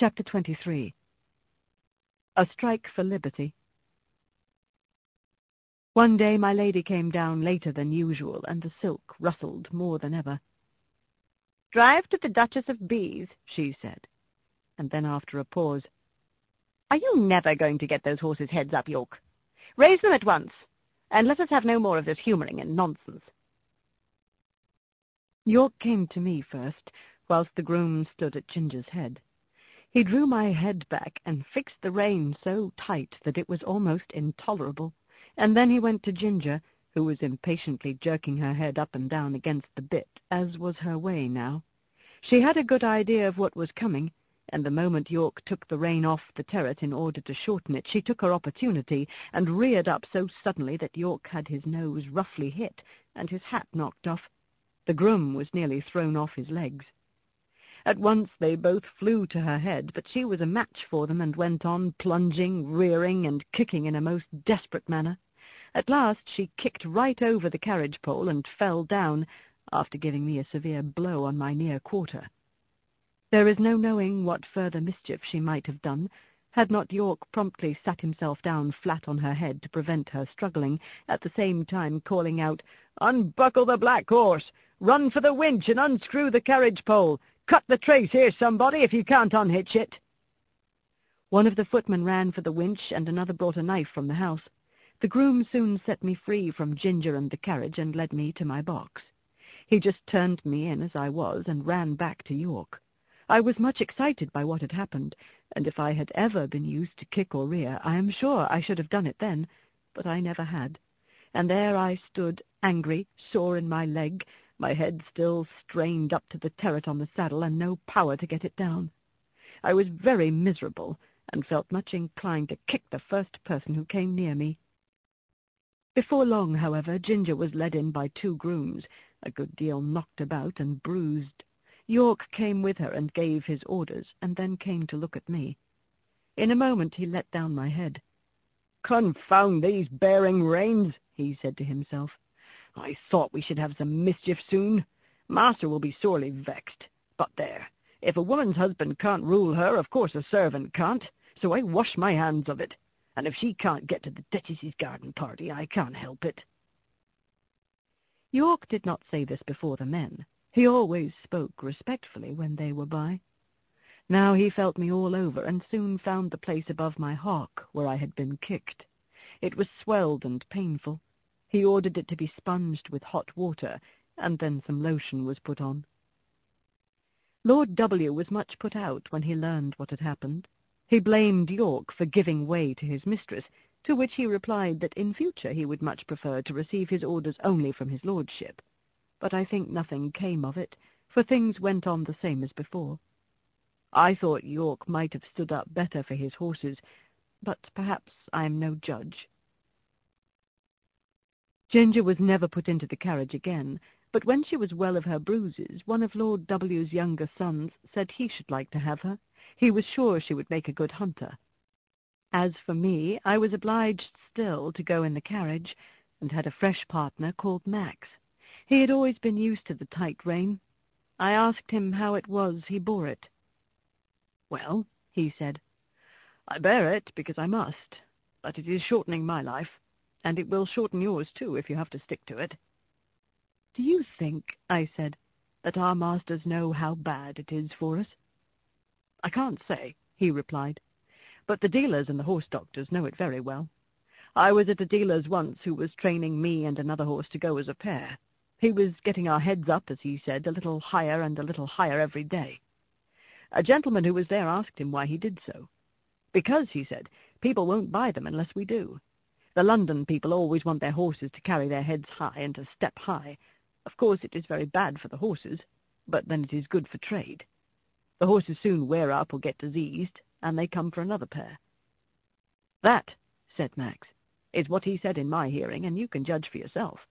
Chapter 23. A Strike for Liberty. One day my lady came down later than usual, and the silk rustled more than ever. "Drive to the Duchess of B.'s," she said, and then after a pause, "Are you never going to get those horses' heads up, York? Raise them at once, and let us have no more of this humouring and nonsense." York came to me first, whilst the groom stood at Ginger's head. He drew my head back and fixed the rein so tight that it was almost intolerable, and then he went to Ginger, who was impatiently jerking her head up and down against the bit, as was her way now. She had a good idea of what was coming, and the moment York took the rein off the terret in order to shorten it, she took her opportunity and reared up so suddenly that York had his nose roughly hit and his hat knocked off. The groom was nearly thrown off his legs. At once they both flew to her head, but she was a match for them and went on plunging, rearing, and kicking in a most desperate manner. At last she kicked right over the carriage pole and fell down, after giving me a severe blow on my near quarter. There is no knowing what further mischief she might have done, had not York promptly sat himself down flat on her head to prevent her struggling, at the same time calling out, "Unbuckle the black horse! Run for the winch and unscrew the carriage pole! Cut the trace here, somebody, if you can't unhitch it!" One of the footmen ran for the winch, and another brought a knife from the house. The groom soon set me free from Ginger and the carriage and led me to my box. He just turned me in as I was and ran back to York. I was much excited by what had happened, and if I had ever been used to kick or rear, I am sure I should have done it then, but I never had. And there I stood, angry, sore in my leg, my head still strained up to the terret on the saddle, and no power to get it down. I was very miserable, and felt much inclined to kick the first person who came near me. Before long, however, Ginger was led in by two grooms, a good deal knocked about and bruised. York came with her and gave his orders, and then came to look at me. In a moment he let down my head. "Confound these bearing reins," he said to himself. "I thought we should have some mischief soon. Master will be sorely vexed. But there, if a woman's husband can't rule her, of course a servant can't, so I wash my hands of it. And if she can't get to the Duchess's garden party, I can't help it." York did not say this before the men. He always spoke respectfully when they were by. Now he felt me all over, and soon found the place above my hock where I had been kicked. It was swelled and painful. He ordered it to be sponged with hot water, and then some lotion was put on. Lord W. was much put out when he learned what had happened. He blamed York for giving way to his mistress, to which he replied that in future he would much prefer to receive his orders only from his lordship. But I think nothing came of it, for things went on the same as before. I thought York might have stood up better for his horses, but perhaps I am no judge. Ginger was never put into the carriage again, but when she was well of her bruises, one of Lord W.'s younger sons said he should like to have her. He was sure she would make a good hunter. As for me, I was obliged still to go in the carriage, and had a fresh partner called Max. He had always been used to the tight rein. I asked him how it was he bore it. "Well," he said, "I bear it because I must, but it is shortening my life, and it will shorten yours too if you have to stick to it." "Do you think," I said, "that our masters know how bad it is for us?" "I can't say," he replied, "but the dealers and the horse doctors know it very well. I was at a dealer's once who was training me and another horse to go as a pair. He was getting our heads up, as he said, a little higher and a little higher every day. A gentleman who was there asked him why he did so. "Because," he said, "people won't buy them unless we do. The London people always want their horses to carry their heads high and to step high. Of course it is very bad for the horses, but then it is good for trade. The horses soon wear up or get diseased, and they come for another pair." "That," said Max, "is what he said in my hearing, and you can judge for yourself."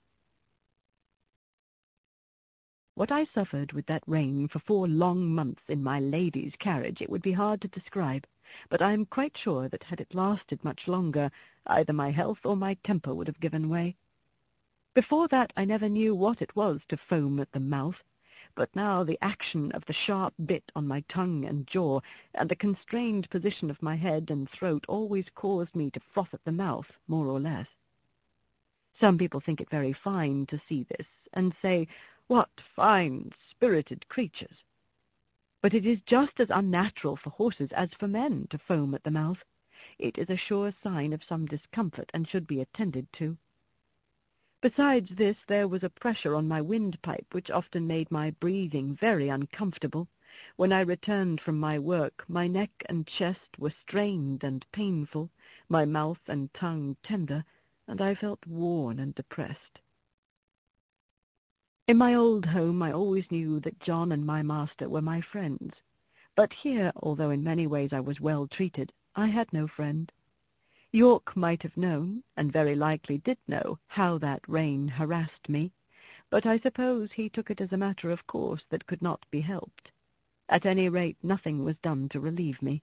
What I suffered with that rein for 4 long months in my lady's carriage it would be hard to describe, but I am quite sure that had it lasted much longer, either my health or my temper would have given way. Before that I never knew what it was to foam at the mouth, but now the action of the sharp bit on my tongue and jaw, and the constrained position of my head and throat always caused me to froth at the mouth, more or less. Some people think it very fine to see this, and say, "What fine, spirited creatures!" But it is just as unnatural for horses as for men to foam at the mouth. It is a sure sign of some discomfort, and should be attended to. Besides this, there was a pressure on my windpipe which often made my breathing very uncomfortable. When I returned from my work, my neck and chest were strained and painful, my mouth and tongue tender, and I felt worn and depressed. In my old home I always knew that John and my master were my friends. But here, although in many ways I was well treated, I had no friend. York might have known, and very likely did know, how that rain harassed me, but I suppose he took it as a matter of course that could not be helped. At any rate, nothing was done to relieve me.